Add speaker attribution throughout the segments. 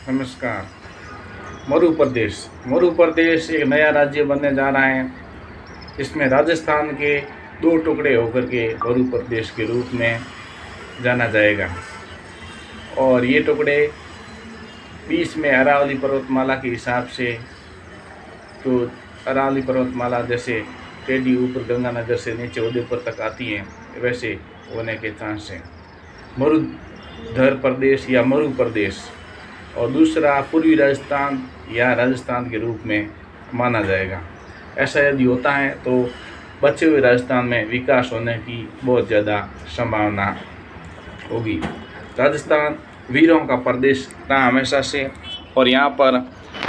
Speaker 1: नमस्कार। मरु प्रदेश एक नया राज्य बनने जा रहा है। इसमें राजस्थान के दो टुकड़े होकर के मरु प्रदेश के रूप में जाना जाएगा और ये टुकड़े बीच में अरावली पर्वतमाला के हिसाब से, तो अरावली पर्वतमाला जैसे टेढ़ी ऊपर गंगानगर से नीचे उदयपुर तक आती है, वैसे होने के चांस हैं। मरुधर प्रदेश या मरु प्रदेश और दूसरा पूर्वी राजस्थान या राजस्थान के रूप में माना जाएगा। ऐसा यदि होता है तो बचे हुए राजस्थान में विकास होने की बहुत ज़्यादा संभावना होगी। राजस्थान वीरों का प्रदेश रहा हमेशा से और यहाँ पर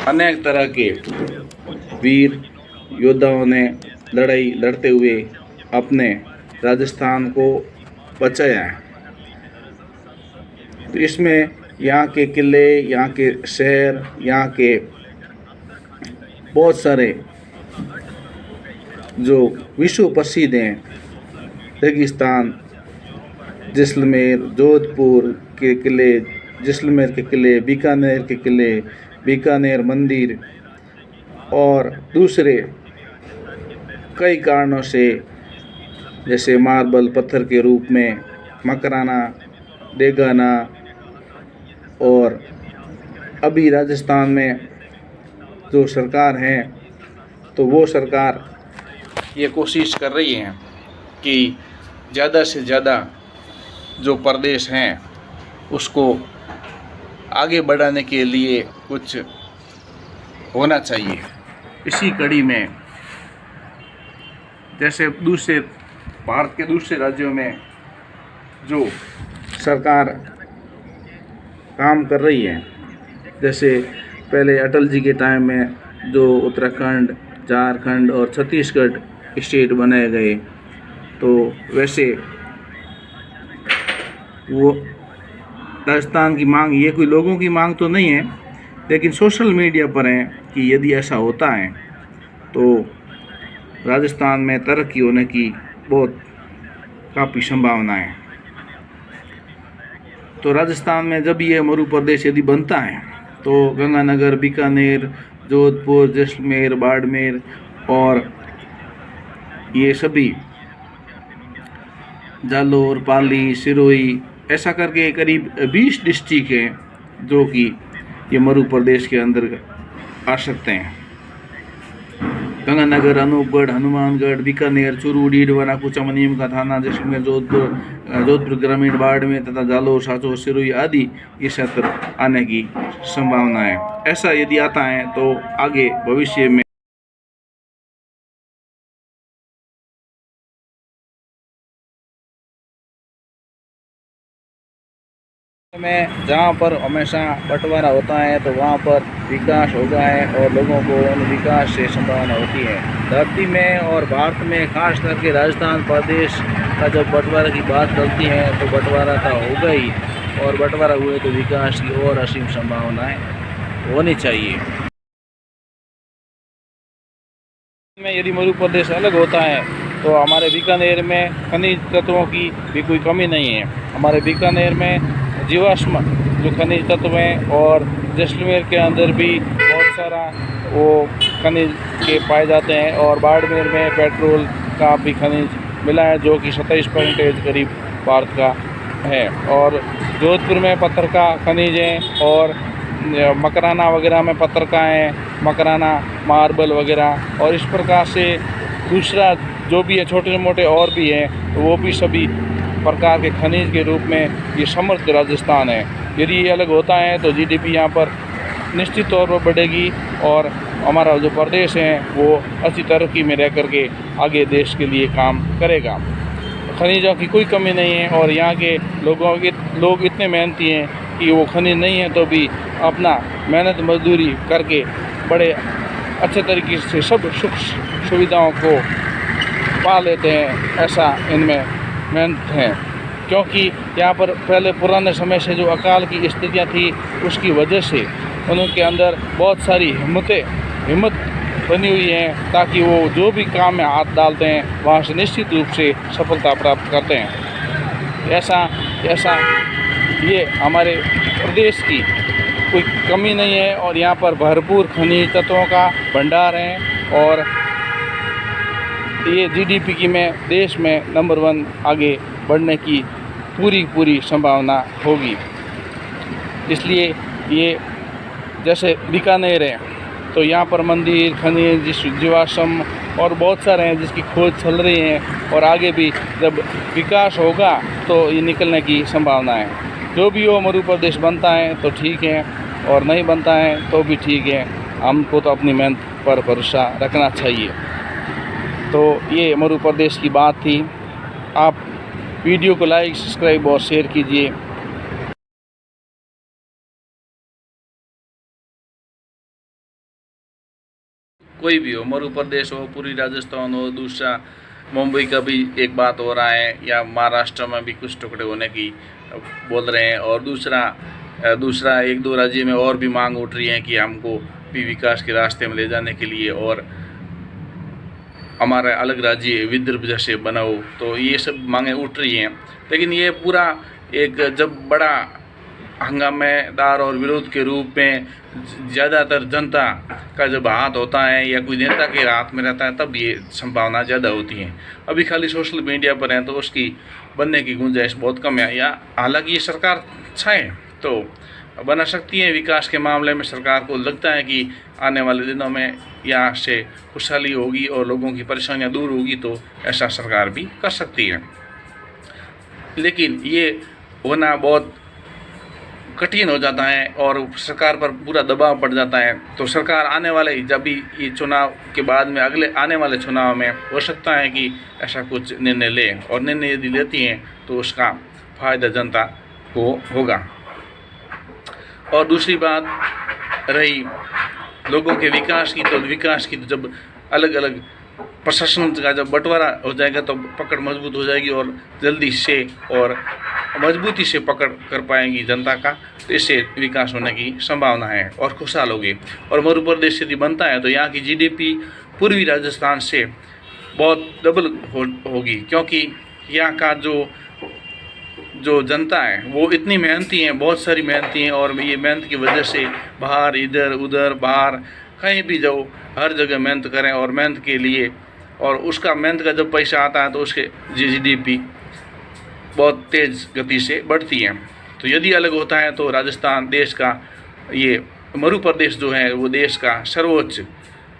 Speaker 1: अनेक तरह के वीर योद्धाओं ने लड़ाई लड़ते हुए अपने राजस्थान को बचाया है। तो इसमें यहाँ के किले, यहाँ के शहर, यहाँ के बहुत सारे जो विश्व प्रसिद्ध हैं, रेगिस्तान, जैसलमेर, जोधपुर के किले, जैसलमेर के किले, बीकानेर के किले, बीकानेर मंदिर और दूसरे कई कारणों से जैसे मार्बल पत्थर के रूप में मकराना, डेगाना, और अभी राजस्थान में जो सरकार है तो वो सरकार ये कोशिश कर रही है कि ज़्यादा से ज़्यादा जो प्रदेश हैं उसको आगे बढ़ाने के लिए कुछ होना चाहिए। इसी कड़ी में जैसे दूसरे भारत के दूसरे राज्यों में जो सरकार काम कर रही है, जैसे पहले अटल जी के टाइम में जो उत्तराखंड, झारखंड और छत्तीसगढ़ स्टेट बनाए गए, तो वैसे वो राजस्थान की मांग, ये कोई लोगों की मांग तो नहीं है, लेकिन सोशल मीडिया पर है कि यदि ऐसा होता है तो राजस्थान में तरक्की होने की बहुत काफ़ी संभावना है। तो राजस्थान में जब ये मरु प्रदेश यदि बनता है तो गंगानगर, बीकानेर, जोधपुर, जैसलमेर, बाड़मेर और ये सभी जालोर, पाली, सिरोही, ऐसा करके करीब 20 डिस्ट्रिक्ट हैं जो कि ये मरु प्रदेश के अंदर आ सकते हैं। गंगानगर, अनूपगढ़, हनुमानगढ़, बीकानेर, चूरू, डीडवाना, कुचामन, नीम का थाना, जैसलमेर, जोधपुर ग्रामीण, बाड़मेर तथा जालोर, साचोर, सिरोही आदि ये क्षेत्र आने की संभावना है। ऐसा यदि आता है तो आगे भविष्य में जहाँ पर हमेशा बंटवारा होता है तो वहाँ पर विकास होगा है और लोगों को उन विकास से संभावना होती है। धरती में और भारत में खास करके राजस्थान प्रदेश का जब बंटवारा की बात चलती है तो बंटवारा तो होगा ही, और बंटवारा हुए तो विकास की और असीम संभावनाएं होनी चाहिए। में यदि मरु प्रदेश अलग होता है तो हमारे बीकानेर में खनिज तत्वों की भी कोई कमी नहीं है। हमारे बीकानेर में जीवाश्म जो खनिज तत्व हैं और जैसलमेर के अंदर भी बहुत सारा वो खनिज के पाए जाते हैं, और बाड़मेर में पेट्रोल का भी खनिज मिला है जो कि 27% करीब भारत का है, और जोधपुर में पत्थर का खनिज है और मकराना वगैरह में पत्थर का है, मकराना, मार्बल वगैरह, और इस प्रकार से दूसरा जो भी है छोटे मोटे और भी हैं, तो वो भी सभी प्रकार के खनिज के रूप में ये समृद्ध राजस्थान है। यदि ये अलग होता है तो जीडीपी यहाँ पर निश्चित तौर पर बढ़ेगी और हमारा जो प्रदेश है वो अच्छी तरक्की में रह करके आगे देश के लिए काम करेगा। खनिजों की कोई कमी नहीं है और यहाँ के लोग इतने मेहनती हैं कि वो खनिज नहीं है तो भी अपना मेहनत मजदूरी करके बड़े अच्छे तरीके से सब सुख सुविधाओं को पा लेते हैं। ऐसा इनमें मेहनत है, क्योंकि यहाँ पर पहले पुराने समय से जो अकाल की स्थितियाँ थी उसकी वजह से उनके अंदर बहुत सारी हिम्मत बनी हुई है ताकि वो जो भी काम में हाथ डालते हैं वहाँ से निश्चित रूप से सफलता प्राप्त करते हैं। ऐसा ये हमारे प्रदेश की कोई कमी नहीं है और यहाँ पर भरपूर खनिज तत्वों का भंडार है और ये जीडीपी की में देश में नंबर 1 आगे बढ़ने की पूरी संभावना होगी। इसलिए ये जैसे बीकानेर है तो यहाँ पर मंदिर, खनिज, जीवाश्म और बहुत सारे हैं जिसकी खोज चल रही है और आगे भी जब विकास होगा तो ये निकलने की संभावना है। जो भी हो मरु प्रदेश बनता है तो ठीक है और नहीं बनता है तो भी ठीक है, हमको तो अपनी मेहनत पर भरोसा रखना चाहिए। तो ये मरु प्रदेश की बात थी। आप वीडियो को लाइक, सब्सक्राइब और शेयर कीजिए। कोई भी हो, मरु प्रदेश हो, पूरी राजस्थान हो, दूसरा मुंबई का भी एक बात हो रहा है या महाराष्ट्र में भी कुछ टुकड़े होने की बोल रहे हैं और दूसरा 1-2 राज्य में और भी मांग उठ रही है कि हमको भी विकास के रास्ते में ले जाने के लिए और हमारा अलग राज्य विदर्भ जैसे बनाओ। तो ये सब मांगें उठ रही हैं, लेकिन ये पूरा एक जब बड़ा हंगामेदार और विरोध के रूप में ज़्यादातर जनता का जब हाथ होता है या कोई नेता के हाथ में रहता है तब ये संभावना ज़्यादा होती है। अभी खाली सोशल मीडिया पर है तो उसकी बनने की गुंजाइश बहुत कम है, या हालांकि ये सरकार चाहे तो बना सकती है। विकास के मामले में सरकार को लगता है कि आने वाले दिनों में यहाँ से खुशहाली होगी और लोगों की परेशानियाँ दूर होगी तो ऐसा सरकार भी कर सकती है, लेकिन ये होना बहुत कठिन हो जाता है और सरकार पर पूरा दबाव पड़ जाता है। तो सरकार आने वाले जब भी ये चुनाव के बाद में अगले आने वाले चुनाव में हो सकता है कि ऐसा कुछ निर्णय ले और निर्णय यदि लेती हैं तो उसका फायदा जनता को होगा। और दूसरी बात रही लोगों के विकास की, तो विकास की जब अलग अलग प्रशासन का जब बंटवारा हो जाएगा तो पकड़ मजबूत हो जाएगी और जल्दी से और मजबूती से पकड़ कर पाएंगी जनता का, तो इससे विकास होने की संभावना है और खुशहाल होगी। और मध्य प्रदेश यदि बनता है तो यहाँ की जीडीपी पूर्वी राजस्थान से बहुत डबल होगी, क्योंकि यहाँ का जो जनता है वो इतनी मेहनती है, बहुत सारी मेहनती हैं और ये मेहनत की वजह से बाहर इधर उधर बाहर कहीं भी जाओ हर जगह मेहनत करें और मेहनत के लिए, और उसका मेहनत का जब पैसा आता है तो उसके जीडीपी बहुत तेज़ गति से बढ़ती है। तो यदि अलग होता है तो राजस्थान देश का ये मरु प्रदेश जो है वो देश का सर्वोच्च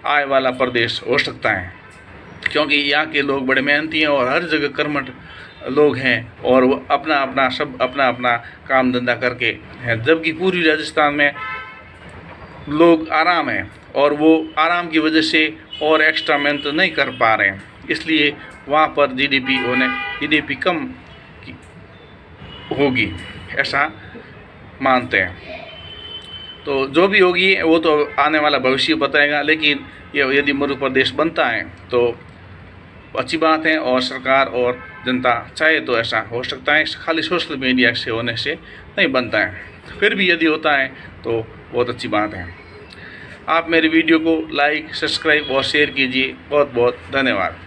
Speaker 1: आय वाला प्रदेश हो सकता है, क्योंकि यहाँ के लोग बड़े मेहनती हैं और हर जगह कर्मठ लोग हैं और वो अपना अपना काम धंधा करके हैं, जबकि पूर्वी राजस्थान में लोग आराम हैं और वो आराम की वजह से और एक्स्ट्रा मेहनत नहीं कर पा रहे हैं, इसलिए वहाँ पर जीडीपी कम होगी ऐसा मानते हैं। तो जो भी होगी वो तो आने वाला भविष्य बताएगा, लेकिन ये यदि मध्य प्रदेश बनता है तो अच्छी बात है और सरकार और जनता चाहे तो ऐसा हो सकता है। खाली सोशल मीडिया से होने से नहीं बनता है, फिर भी यदि होता है तो बहुत अच्छी बात है। आप मेरी वीडियो को लाइक, सब्सक्राइब और शेयर कीजिए। बहुत बहुत धन्यवाद।